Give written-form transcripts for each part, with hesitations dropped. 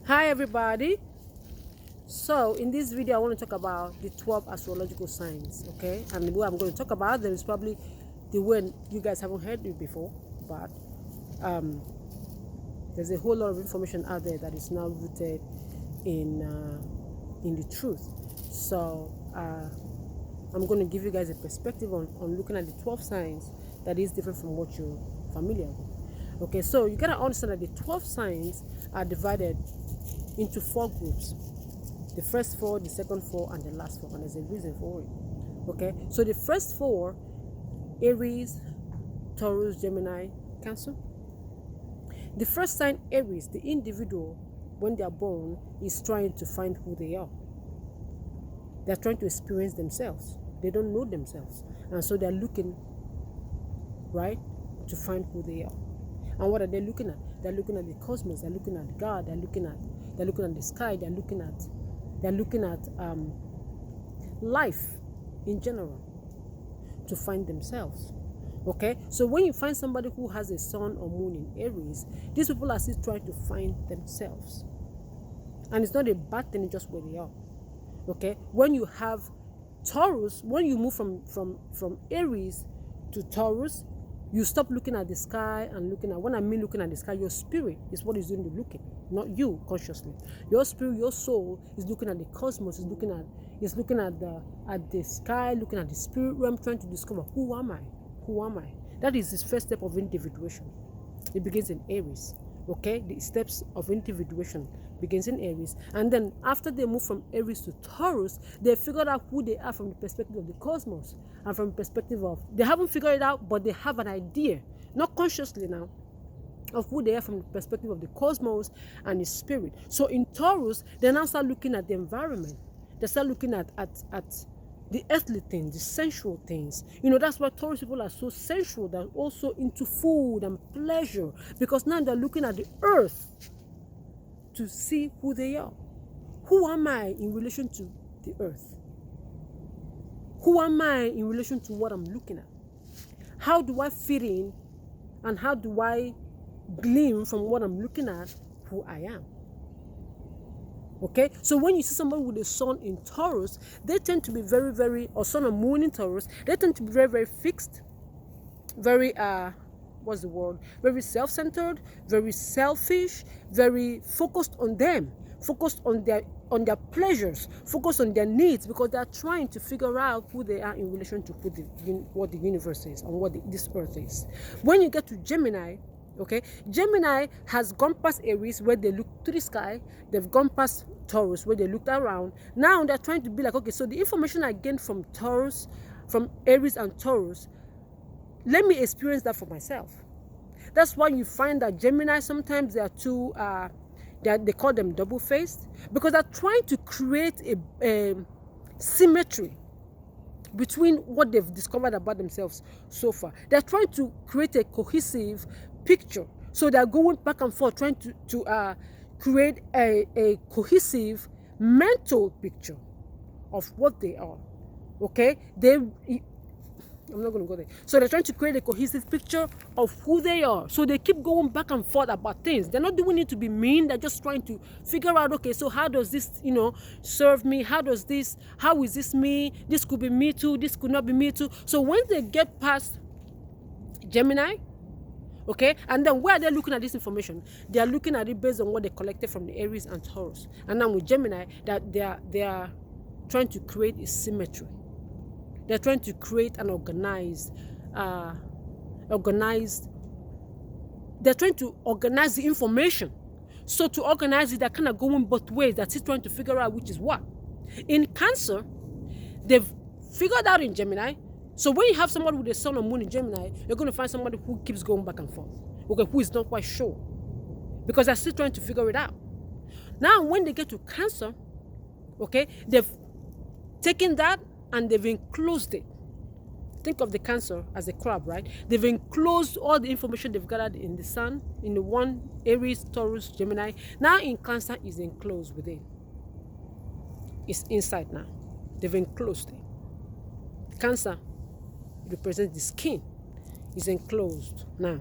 Hi everybody. So in this video I want to talk about the 12 astrological signs, okay? And the way I'm going to talk about them is probably the way you guys haven't heard it before, but um, there's a whole lot of information out there that is now rooted in the truth. So I'm going to give you guys a perspective on looking at the 12 signs that is different from what you're familiar with. Okay, so you gotta understand that the 12 signs are divided into 4 groups: the first 4, the second 4, and the last 4, and there's a reason for it. Okay, so the first 4: Aries, Taurus, Gemini, Cancer. The first sign, Aries, the individual when they are born is trying to find who they are. They're trying to experience themselves. They don't know themselves, and so they're looking, right, to find who they are. And what are they looking at? They're looking at the cosmos. They're looking at God. They're looking at the sky. They're looking at life in general to find themselves. Okay, so when you find somebody who has a sun or moon in Aries, these people are still trying to find themselves, and it's not a bad thing. It's just where they are. Okay, when you have Taurus, when you move from Aries to Taurus, you stop looking at the sky and looking at, when I mean looking at the sky, your spirit is what is doing the looking, not you consciously. Your spirit, your soul is looking at the cosmos, is looking at the sky, looking at the spirit realm, trying to discover who am I? Who am I? That is the first step of individuation. It begins in Aries. Okay, the steps of individuation begins in Aries, and then after they move from Aries to Taurus, they figured out who they are from the perspective of the cosmos, and from the perspective of, they haven't figured it out, but they have an idea, not consciously now, of who they are from the perspective of the cosmos and the spirit. So in Taurus, they now start looking at the environment. They start looking at the earthly things, the sensual things. You know, that's why Taurus people are so sensual. They're also into food and pleasure, because now they're looking at the earth to see who they are. Who am I in relation to the earth? Who am I in relation to what I'm looking at? How do I fit in, and how do I glean from what I'm looking at who I am? Okay, so when you see somebody with a sun in Taurus, they tend to be very, very, or sun or moon in Taurus, they tend to be very, very fixed, very what's the word, very self-centered, very selfish, very focused on them, focused on their pleasures, focused on their needs, because they're trying to figure out who they are in relation to what the universe is and what this earth is. When you get to Gemini, okay, Gemini has gone past Aries, where they look to the sky. They've gone past Taurus, where they looked around. Now they're trying to be like, okay, so the information I gained from Taurus, from Aries and Taurus, let me experience that for myself. That's why you find that Gemini, sometimes they are too they call them double-faced, because they're trying to create a symmetry between what they've discovered about themselves so far. They're trying to create a cohesive picture. So they're going back and forth, trying to create a cohesive mental picture of what they are. Okay? I'm not going to go there. So they're trying to create a cohesive picture of who they are. So they keep going back and forth about things. They're not doing it to be mean. They're just trying to figure out, okay, so how does this, serve me? How is this me? This could be me too. This could not be me too. So when they get past Gemini, okay, and then where they're looking at this information, they are looking at it based on what they collected from the Aries and Taurus. And now with Gemini, that they are trying to create a symmetry. They're trying to create an organized, they're trying to organize the information. So to organize it, they're kind of going both ways. They're still trying to figure out which is what. In Cancer, they've figured out in Gemini. So when you have somebody with a sun or moon in Gemini, you're going to find somebody who keeps going back and forth. Okay, who is not quite sure, because they're still trying to figure it out. Now, when they get to Cancer, okay, they've taken that and they've enclosed it. Think of the Cancer as a crab, right? They've enclosed all the information they've gathered in the sun, in the one Aries, Taurus, Gemini. Now in Cancer is enclosed within. It's inside now. They've enclosed it. Cancer represents the skin. Is enclosed now.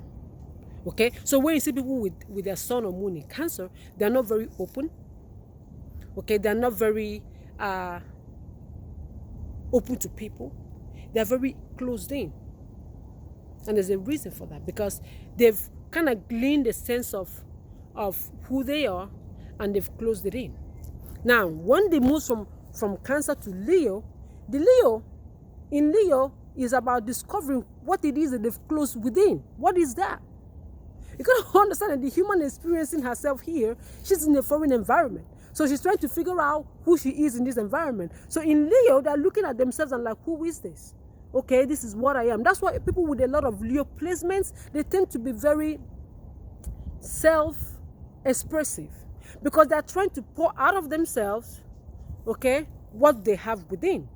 Okay, so when you see people with their sun or moon in Cancer, they're not very open. Okay, they're not very open to people. They're very closed in. And there's a reason for that, because they've kind of gleaned a sense of who they are, and they've closed it in. Now, when they move from Cancer to Leo, the Leo is about discovering what it is that they've closed within. What is that? You gotta understand that the human experiencing herself here, she's in a foreign environment. So she's trying to figure out who she is in this environment. So in Leo, they're looking at themselves and like, who is this? Okay, this is what I am. That's why people with a lot of Leo placements, they tend to be very self-expressive, because they're trying to pour out of themselves, okay, what they have within.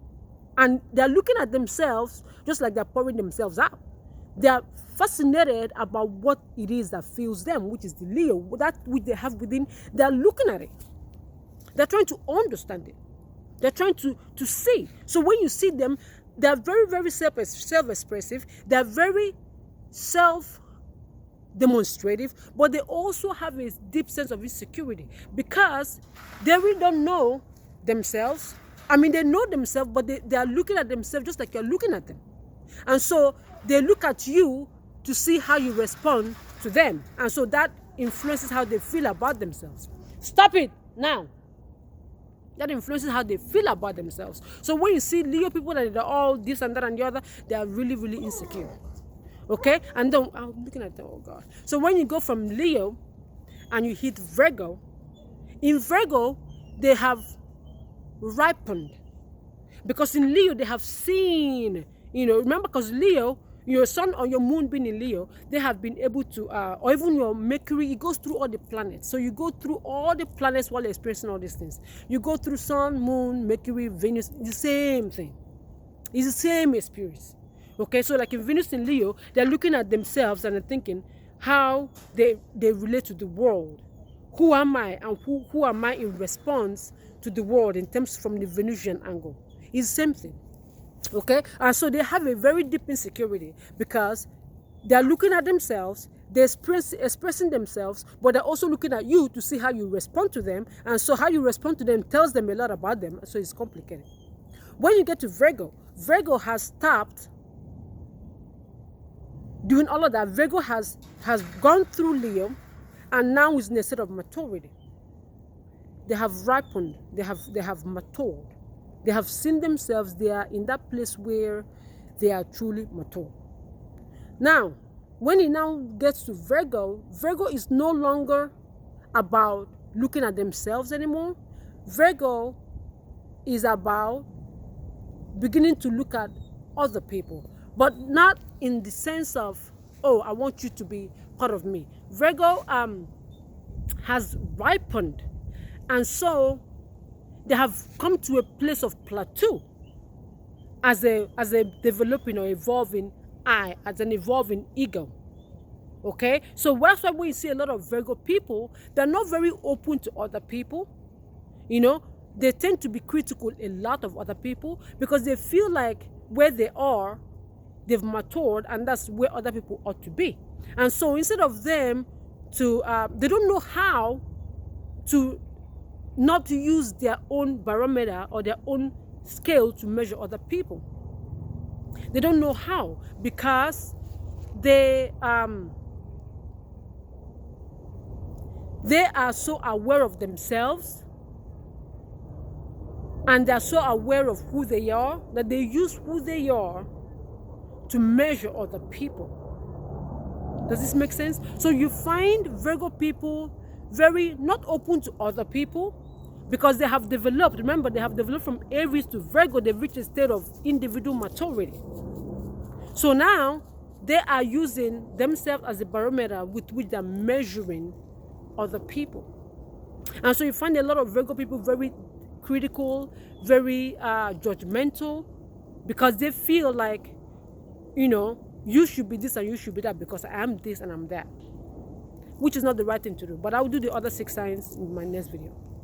And they're looking at themselves just like they're pouring themselves out. They're fascinated about what it is that fills them, which is the Leo, that which they have within. They're looking at it. They're trying to understand it. They're trying to see. So when you see them, they're very, very self-expressive. They're very self-demonstrative, but they also have a deep sense of insecurity, because they really don't know themselves. I mean, they know themselves, but they are looking at themselves just like you're looking at them. And so they look at you to see how you respond to them. And so that influences how they feel about themselves. Stop it now. That influences how they feel about themselves. So when you see Leo people that are all this and that and the other, they are really, really insecure. Okay? And then I'm looking at them, oh God. So when you go from Leo and you hit Virgo, in Virgo, they have ripened. Because in Leo, they have seen, remember, because Leo, your sun or your moon being in Leo, they have been able to, or even your Mercury, it goes through all the planets. So you go through all the planets while you're experiencing all these things. You go through sun, moon, Mercury, Venus, the same thing. It's the same experience. Okay, so like in Venus in Leo, they're looking at themselves and they're thinking how they relate to the world. Who am I, and who am I in response to the world in terms from the Venusian angle? It's the same thing. Okay, and so they have a very deep insecurity, because they're looking at themselves, they're expressing themselves, but they're also looking at you to see how you respond to them. And so how you respond to them tells them a lot about them. So it's complicated. When you get to Virgo, Virgo has stopped doing all of that. Virgo has gone through Leo and now is in a state of maturity. They have ripened, they have matured. They have seen themselves. They are in that place where they are truly mature. Now, when it now gets to Virgo, Virgo is no longer about looking at themselves anymore. Virgo is about beginning to look at other people, but not in the sense of, oh, I want you to be part of me. Virgo has ripened, and so they have come to a place of plateau as a developing or evolving as an evolving ego. Okay, so that's why when you see a lot of Virgo people, they're not very open to other people. They tend to be critical a lot of other people, because they feel like where they are, they've matured, and that's where other people ought to be. And so instead of them to, they don't know how to not to use their own barometer or their own scale to measure other people. They don't know how, because they are so aware of themselves, and they're so aware of who they are, that they use who they are to measure other people. Does this make sense? So you find Virgo people very not open to other people, because they have developed, remember, they have developed from Aries to Virgo. They've reached a state of individual maturity. So now they are using themselves as a barometer with which they're measuring other people. And so you find a lot of Virgo people very critical, very judgmental, because they feel like, you should be this and you should be that, because I am this and I'm that, which is not the right thing to do. But I will do the other 6 signs in my next video.